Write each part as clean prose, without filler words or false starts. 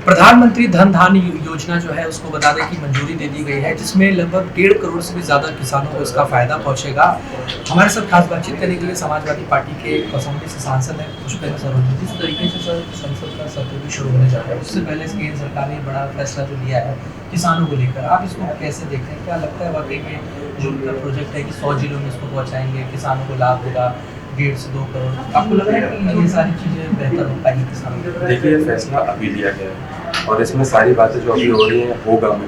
प्रधानमंत्री धन धान्य योजना जो है उसको बता दें कि मंजूरी दे दी गई है, जिसमें लगभग 1.5 करोड़ से भी ज़्यादा किसानों को इसका फायदा पहुंचेगा। हमारे साथ खास बातचीत करने के लिए समाजवादी पार्टी के कौशाम्बी से सांसद हैं पुष्पेंद्र सरोज। जिस तरीके से सर संसद का सत्र भी शुरू होने जा रहा है, उससे पहले केंद्र सरकार ने बड़ा फैसला जो लिया है किसानों को लेकर, आप इसको कैसे देखते हैं? क्या लगता है वाकई में जो उनका प्रोजेक्ट है कि 100 जिलों में इसको पहुँचाएंगे, किसानों को लाभ होगा 1.5 से 2 करोड़, आपको लग रहा है कि ये सारी चीज़ें बेहतर हो पाएंगी किसानों के लिए? देखिए, ये फैसला अभी लिया गया है और इसमें सारी बातें जो अभी हो रही हैं होगा में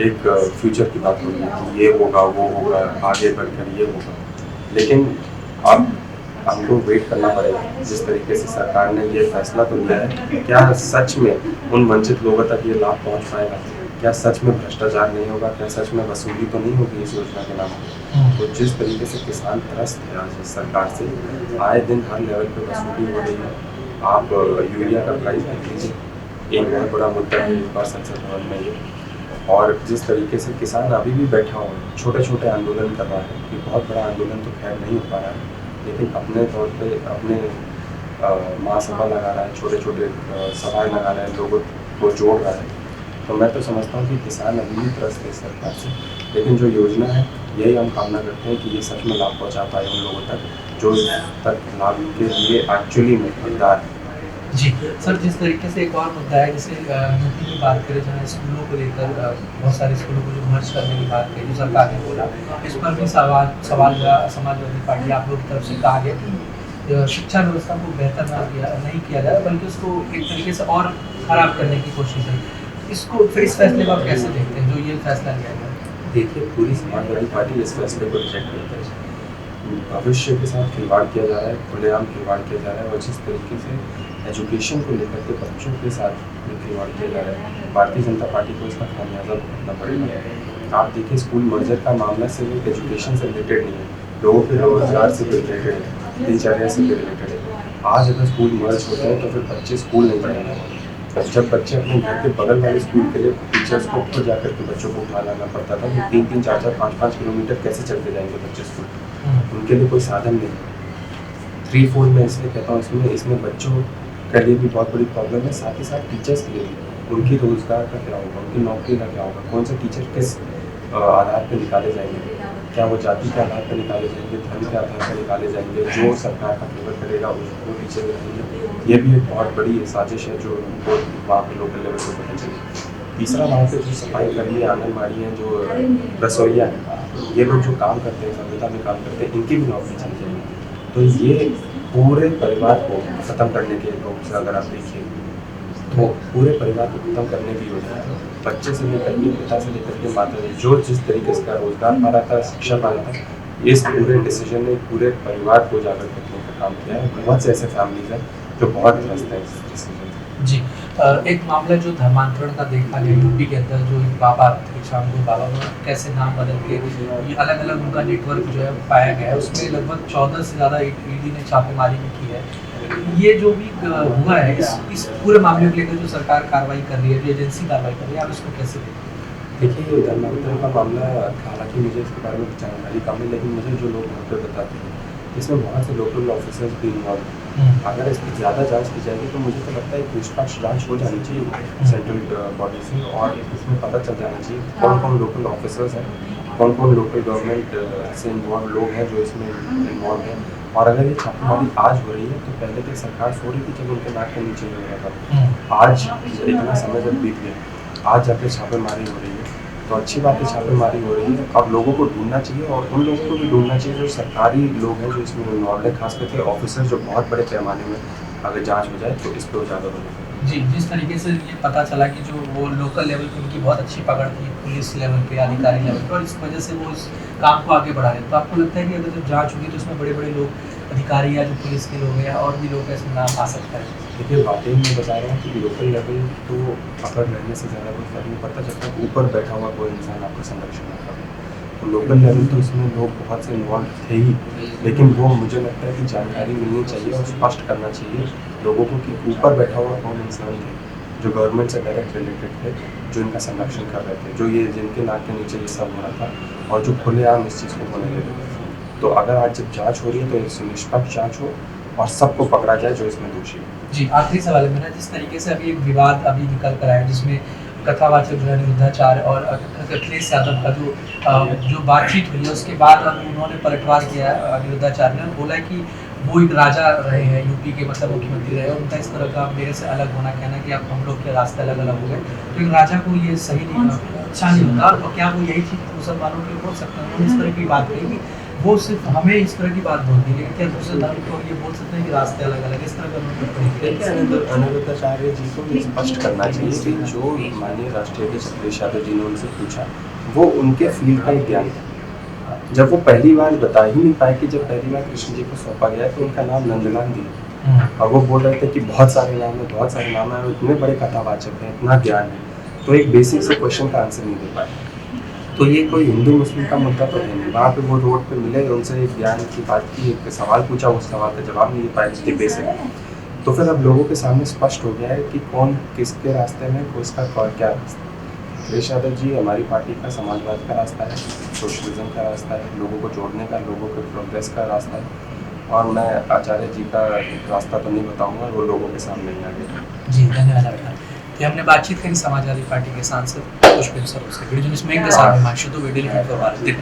एक फ्यूचर की बात हो रही है कि ये होगा, वो होगा, आगे बढ़कर ये होगा। लेकिन अब हमको वेट करना पड़ेगा। जिस तरीके से सरकार ने ये फैसला तो लिया है, क्या सच में उन वंचित लोगों तक ये लाभ पहुंच पाएगा? क्या सच में भ्रष्टाचार नहीं होगा? क्या सच में वसूली तो नहीं होगी इस योजना के नाम पर? तो जिस तरीके से किसान त्रस्त है आज इस सरकार से, आए दिन हर लेवल पे वसूली हो रही है। आप यूरिया का प्राइस देख लीजिए, एक बहुत बड़ा मुद्दा है इस बार संसद भवन में ये। और जिस तरीके से किसान अभी भी बैठा हुआ है, छोटे छोटे आंदोलन कर रहा है, ये बहुत बड़ा आंदोलन तो खैर नहीं हो पा रहा है, लेकिन अपने तौर पे अपने महासभा लगा रहा है, छोटे छोटे सभाएँ लगा रहा है, लोगों को जोड़ रहा है। तो मैं तो समझता हूँ कि किसान अभी भी त्रस्त है सरकार से, लेकिन जो योजना है यही हम कामना करते हैं कि ये सच में लाभ पहुँचा पाए उन लोगों तक जो तक लाभ के लिए एक्चुअली में हकदार है। जी सर, जिस तरीके से एक और मुद्दा है, जैसे यूपी की बात करें जहाँ स्कूलों को लेकर बहुत सारे स्कूलों को जो मर्ज करने की बात कही, जो सरकार ने बोला, इस पर भी सवाल समाजवादी पार्टी आप लोग की तरफ से कहा गया कि शिक्षा व्यवस्था को बेहतर नहीं किया जाए, बल्कि उसको एक तरीके से और खराब करने की कोशिश है। इसको फिर इस फैसले को आप कैसे देखते हैं जो ये फैसला लिया गया? देखिए, पूरी समाजवादी पार्टी इस फैसले को रिजेक्ट करती है। भविष्य के साथ खिलवाड़ किया जा रहा है, खुलेआम खिलवाड़ किया जा रहा है और जिस तरीके से एजुकेशन को लेकर के बच्चों के साथ खिलवाड़ किया जा रहा है, भारतीय जनता पार्टी को इसका खामियाजा भुगतना पड़ेगा। आप देखिए, स्कूल मर्जर का मामला सिर्फ एजुकेशन से रिलेटेड नहीं है, लोगों के रोजगार से रिलेटेड है, दिनचर्या से रिलेटेड है। आज अगर स्कूल मर्ज होते हैं तो फिर बच्चे स्कूल नहीं जाएंगे। जब बच्चे अपने घर के बगल वाले स्कूल के लिए टीचर्स को खुद जाकर के बच्चों को उठा लाना पड़ता था, तो 3-3, 4-4, 5-5 किलोमीटर कैसे चलते जाएंगे बच्चे स्कूल? उनके लिए कोई साधन नहीं है। 3-4 मैं इसलिए कहता हूँ, इसमें बच्चों के लिए भी बहुत बड़ी प्रॉब्लम है, साथ ही साथ टीचर्स के लिए भी। उनकी रोजगार का क्या होगा, उनकी नौकरी का क्या होगा, कौन से टीचर किस आधार पर निकाले जाएंगे? क्या वो जाति के आधार पर निकाले जाएंगे, धर्म के आधार पर निकाले जाएंगे? जो सरकार का फेवर करेगा वो टीचर रहेंगे। ये भी एक बहुत बड़ी साजिश है जो उनको वहाँ पर लोकल लेवल पर पता चले। तीसरा, वहाँ पे जो सफाई कर्मी, आंगनबाड़ी हैं, जो रसोइया हैं, ये लोग जो काम करते हैं, संविदा में काम करते हैं, इनकी भी नौकरी चली जाएगी। तो ये पूरे परिवार को ख़त्म करने के रूप से अगर आप देखिए तो पूरे परिवार को खत्म करने की योजना है। बच्चे से लेकर के, पिता से लेकर के माता तक, जो जिस तरीके से रोजगार पा रहा था, शिक्षा पा रहा था, इस पूरे डिसीजन ने पूरे परिवार को उजागर करने का काम किया है। बहुत से ऐसे फैमिलीज हैं जो बहुत त्रस्त है इस डिसीजन से। जी, एक मामला जो धर्मांतरण का देखा गया यूपी के अंदर, जो एक बाबा थे शामगुरु बाबा, उन्होंने कैसे नाम बदल के ये अलग अलग उनका नेटवर्क जो है पाया गया है, उसमें लगभग 14 से ज़्यादा ईडी ने छापेमारी भी की है। ये जो भी हुआ है, इस पूरे मामले को लेकर जो सरकार कार्रवाई कर रही है, जो एजेंसी कार्रवाई कर रही है, आप इसको कैसे देखते हैं? देखिए, धर्मांतरण का मामला, हालांकि मुझे इसके बारे में जानकारी कम है, लेकिन मुझे जो लोग वहाँ पर बताते हैं इसमें बहुत से लोकल ऑफिसर्स भी इन्वॉल्व हैं। अगर इसकी ज़्यादा जांच की जाएगी तो मुझे तो लगता है कि निष्पक्ष जांच हो जानी चाहिए सेंट्रल बॉडी से, और इसमें पता चल जाना चाहिए कौन कौन लोकल ऑफिसर्स हैं, कौन कौन लोकल गवर्नमेंट से इन्वॉल्व लोग हैं जो इसमें इन्वॉल्व हैं। और अगर ये छापेमारी आज हो रही है तो पहले की सरकार सो रही थी जब उनके नाक के नीचे हो रहा था। आज इतना समय जब बीत गया, आज जाके छापेमारी हो रही है, तो अच्छी बात है, छापेमारी हो रही है। अब लोगों को ढूंढना चाहिए और उन लोगों को भी ढूंढना चाहिए जो सरकारी लोग हैं जो इसमें इन्वॉल्व है, खास करके ऑफिसर जो बहुत बड़े पैमाने में अगर जांच हो जाए तो इस पर उजागर होने चाहिए। जी, जिस तरीके से ये पता चला कि जो वो लोकल लेवल पे उनकी बहुत अच्छी पकड़ थी, पुलिस लेवल पे, अधिकारी लेवल पे, और इस वजह से वो इस काम को आगे बढ़ा रहे हैं, तो आपको लगता है कि अगर जब जांच होगी तो उसमें बड़े बड़े लोग, अधिकारी या जो पुलिस के लोग हैं या और भी लोग का इसमें नाम आ सकता है? देखिए, वाकई में बता रहा हूँ कि लोकल लेवल तो पकड़ रहने से ज़्यादा कोई फर्क नहीं पड़ता जब तक ऊपर बैठा हुआ कोई इंसान आपका संरक्षण ना करे। तो लोकल लेवल तो इसमें लोग बहुत से इन्वॉल्व थे ही, लेकिन वो मुझे लगता है कि जानकारी मिलनी चाहिए और स्पष्ट करना चाहिए लोगों को कि ऊपर बैठा हुआ कौन इंसान थे जो गवर्नमेंट से डायरेक्ट रिलेटेड थे, जो इनका संरक्षण कर रहे थे, जो ये जिनके नाक के नीचे ये सब हो रहा था और जो खुलेआम इस चीज़ को होने दे रहे थे। तो अगर आज जब जांच हो रही है तो इस निष्पक्ष जांच हो और सबको पकड़ा जाए जो इसमें दोषी है। जी, आखिरी सवाल है मेरा, जिस तरीके से अभी एक विवाद अभी निकल कर आया जिसमें कथावाचक जो है अनिरुद्धाचार्य और अखिलेश यादव का जो बातचीत हुई है उसके बाद अब उन्होंने पलटवार किया है। अनिरुद्धाचार्य ने बोला है कि वो एक राजा रहे हैं यूपी के, मतलब मुख्यमंत्री रहे, और उनका इस तरह का मेरे से अलग होना कहना कि अब हम लोग के रास्ते अलग अलग हो गए, तो एक राजा को ये सही नहीं, अच्छा नहीं होता। और क्या वो यही चीज़ मुसलमानों के लिए बोल सकते हैं? उन्होंने इस तरह की बात कही कि वो सिर्फ हमें इस तरह की बात बोलती है, लेकिन क्या दूसरे धर्म को ये बोल सकते हैं कि रास्ते अलग अलग, इस तरह का उन्होंने टिप्पणी की है? अनिरुद्धाचार्य जी को ये स्पष्ट करना चाहिए कि जो माननीय राष्ट्रीय अध्यक्ष अखिलेश यादव जी ने उनसे पूछा वो उनके फील्ड का ही ज्ञान है। जब वो पहली बार बता ही नहीं पाए कि जब पहली बार कृष्ण जी को सौंपा गया तो उनका नाम नंदलाल दिया, और वो बोल रहे थे कि बहुत सारे नाम है, बहुत सारे नाम है, इतने बड़े कथावाचक हैं, इतना ज्ञान है, तो एक बेसिक से क्वेश्चन का आंसर नहीं दे पाए। तो ये कोई हिंदू मुस्लिम का मुद्दा तो है नहीं। वहाँ पे वो रोड पे मिले, उनसे एक ज्ञान की बात की, एक सवाल पूछा, उस सवाल का जवाब नहीं दे पाए जिसके बेसिक। तो फिर अब लोगों के सामने स्पष्ट हो गया है कि कौन किसके रास्ते में, किसका क्या रास्ता है। अखिलेश यादव जी हमारी पार्टी का समाजवाद का रास्ता है, सोशलिज्म का रास्ता है, लोगों को जोड़ने का, लोगों के प्रोग्रेस का रास्ता है, और मैं आचार्य जी का रास्ता तो नहीं बताऊंगा, वो लोगों के सामने ही आ गया। जी, धन्यवाद। तो हमने बातचीत करी समाजवादी पार्टी के सांसद पुष्पेंद्र सरोज से। वीडियो न्यूज़ में के साथ हिमांशु, तो वीडियो लिखकर